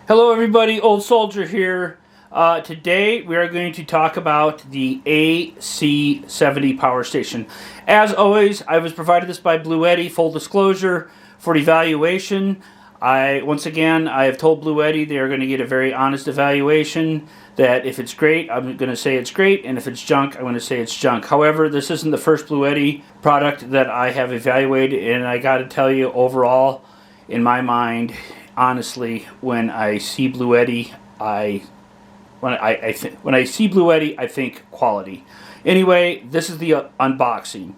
Hello everybody, Old Soldier here. Today we are going to talk about the AC70 power station. As always, I was provided this by Bluetti, full disclosure, for evaluation. Once again, I have told Bluetti they are going to get a very honest evaluation, that if it's great, I'm going to say it's great, and if it's junk, I'm going to say it's junk. However, this isn't the first Bluetti product that I have evaluated, and I got to tell you, overall, in my mind, honestly, when I see Bluetti, when I see Bluetti, I think quality. Anyway, this is the unboxing.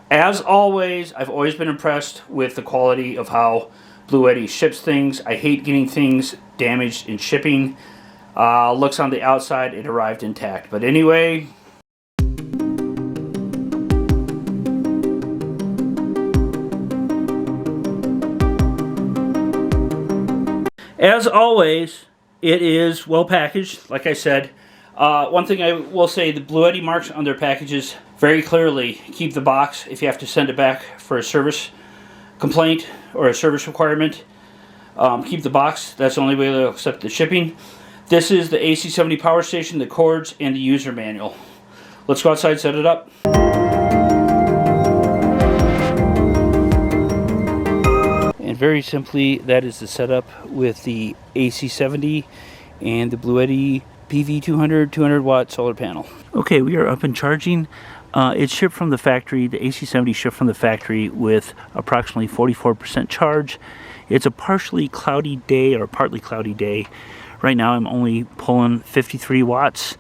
As always, I've always been impressed with the quality of how Bluetti ships things. I hate getting things damaged in shipping. Looks on the outside, it arrived intact. But anyway, as always, it is well packaged, like I said. One thing I will say, the Bluetti marks on their packages very clearly keep the box if you have to send it back for a service complaint or a service requirement. Keep the box. That's the only way they'll accept the shipping. This is the AC70 power station, the cords, and the user manual. Let's go outside and set it up. And very simply, that is the setup with the AC70 and the Bluetti PV200 200-watt solar panel. Okay, we are up and charging. It's shipped from the factory. The AC70 shipped from the factory with approximately 44% charge. It's a partially cloudy day, or a partly cloudy day. Right now I'm only pulling 53 watts,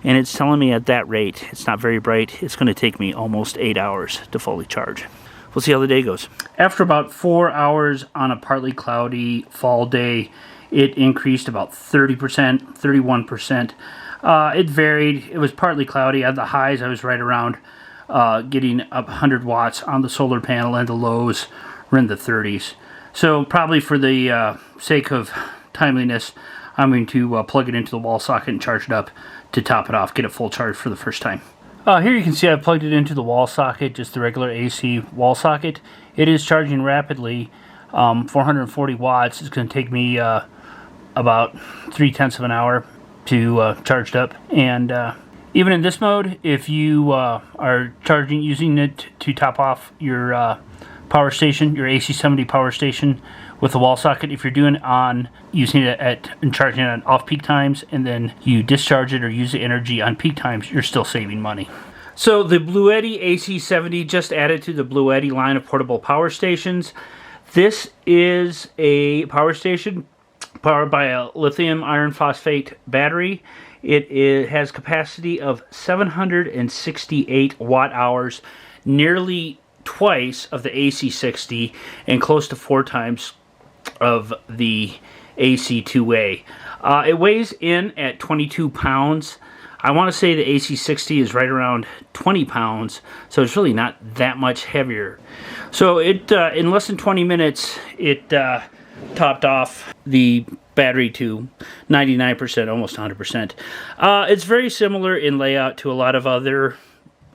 and it's telling me at that rate, it's not very bright, it's going to take me almost 8 hours to fully charge. We'll see how the day goes. After about 4 hours on a partly cloudy fall day, it increased about 30%, 31%. It varied. It was partly cloudy. At the highs, I was right around getting up 100 watts on the solar panel, and the lows were in the 30s. So probably for the sake of timeliness, I'm going to plug it into the wall socket and charge it up to top it off, get it full charge for the first time. Here you can see I've plugged it into the wall socket, just the regular AC wall socket. It is charging rapidly, 440 watts. It's going to take me about 3/10 of an hour to charge it up. And even in this mode, if you are using it to top off your power station, your AC70 power station with the wall socket, if you're doing it using it and charging it at off-peak times, and then you discharge it or use the energy on peak times, you're still saving money. So the Bluetti AC70 just added to the Bluetti line of portable power stations. This is a power station powered by a lithium iron phosphate battery. It has capacity of 768 watt hours, nearly twice of the AC60 and close to 4 times of the AC2A. It weighs in at 22 pounds. I want to say the AC60 is right around 20 pounds, so it's really not that much heavier. So it in less than 20 minutes, it topped off the battery to 99%, almost 100%. It's very similar in layout to a lot of other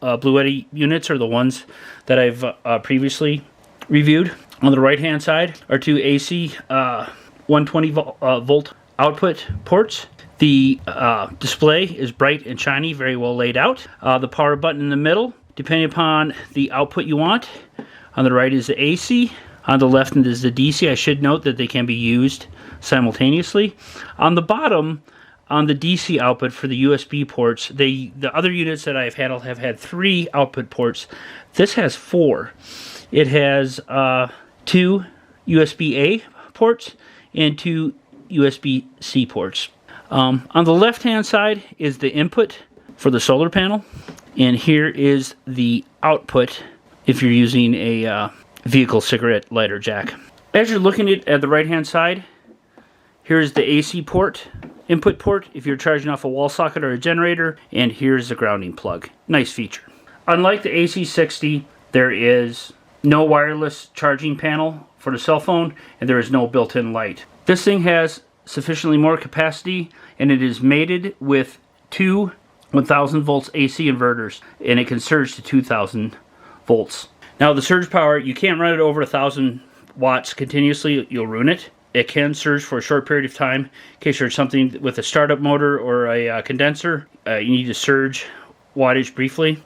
Bluetti units, or the ones that I've previously reviewed. On the right hand side are two AC 120 volt output ports. The display is bright and shiny, very well laid out. The power button in the middle, depending upon the output you want. On the right is the AC. On the left is the DC. I should note that they can be used simultaneously. On the bottom, on the DC output for the USB ports, the other units that I've had have had 3 output ports. This has 4. It has 2 USB-A ports and 2 USB-C ports. On the left-hand side is the input for the solar panel, and here is the output if you're using a vehicle cigarette lighter jack. As you're looking at the right-hand side, here's the AC port, input port if you're charging off a wall socket or a generator, and here's the grounding plug. Nice feature. Unlike the AC60, there is no wireless charging panel for the cell phone, and there is no built-in light. This thing has sufficiently more capacity, and it is mated with 2 1000 volts AC inverters, and it can surge to 2000 volts. Now the surge power, you can't run it over 1000 watts continuously, you'll ruin it. it can surge for a short period of time. In case there's something with a startup motor or a condenser, you need to surge wattage briefly.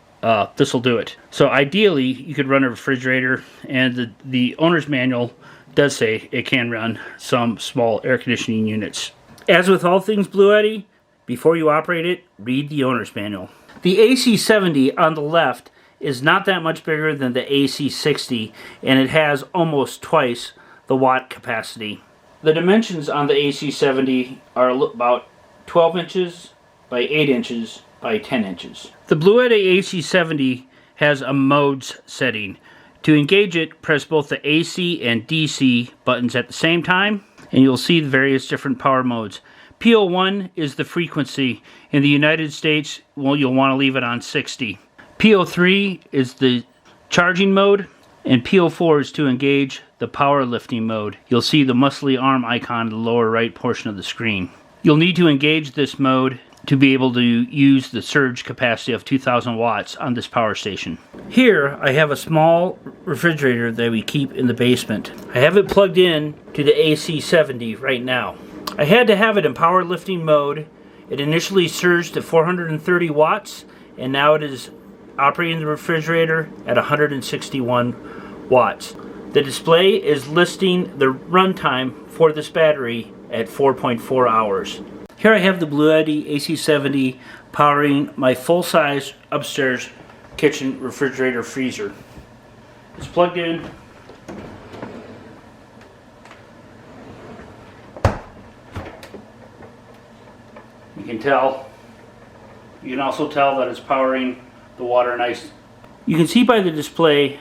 This will do it. So ideally, you could run a refrigerator, and the owner's manual does say it can run some small air conditioning units. As with all things Bluetti, before you operate it, read the owner's manual. The AC70 on the left is not that much bigger than the AC60, and it has almost twice the watt capacity. The dimensions on the AC70 are about 12 inches by 8 inches by 10 inches. The Bluetti AC70 has a modes setting. To engage it, press both the AC and DC buttons at the same time, and you'll see the various different power modes. PO1 is the frequency. In the United States, well, you'll want to leave it on 60. PO3 is the charging mode, and PO4 is to engage the powerlifting mode. You'll see the muscly arm icon in the lower right portion of the screen. You'll need to engage this mode to be able to use the surge capacity of 2,000 watts on this power station. Here I have a small refrigerator that we keep in the basement. I have it plugged in to the AC70 right now. I had to have it in powerlifting mode. It initially surged to 430 watts, and now it is operating the refrigerator at 161 watts. The display is listing the runtime for this battery at 4.4 hours. Here I have the Bluetti AC70 powering my full-size upstairs kitchen refrigerator freezer. It's plugged in. You can also tell that it's powering the water and ice. You can see by the display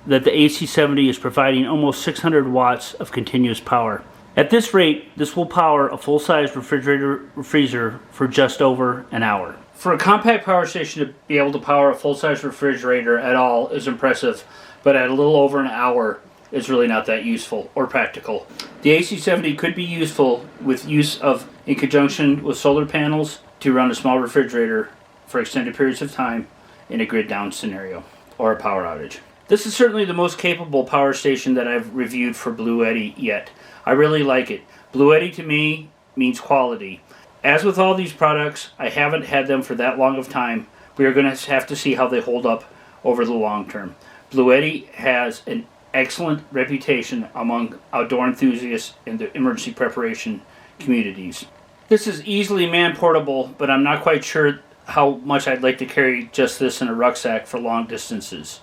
that the AC70 is providing almost 600 watts of continuous power. At this rate, this will power a full-size refrigerator or freezer for just over an hour. For a compact power station to be able to power a full-size refrigerator at all is impressive, but at a little over an hour, it's really not that useful or practical. The AC70 could be useful with use of in conjunction with solar panels to run a small refrigerator for extended periods of time in a grid down scenario or a power outage. This is certainly the most capable power station that I've reviewed for Bluetti yet. I really like it. Bluetti to me means quality. As with all these products, I haven't had them for that long of time. We are going to have to see how they hold up over the long term. Bluetti has an excellent reputation among outdoor enthusiasts in the emergency preparation communities. This is easily man-portable, but I'm not quite sure how much I'd like to carry just this in a rucksack for long distances.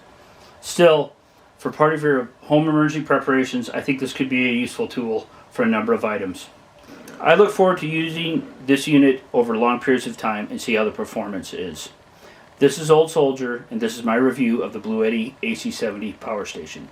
Still, for part of your home emergency preparations, I think this could be a useful tool for a number of items. I look forward to using this unit over long periods of time and see how the performance is. This is Old Soldier, and this is my review of the Bluetti AC70 power station.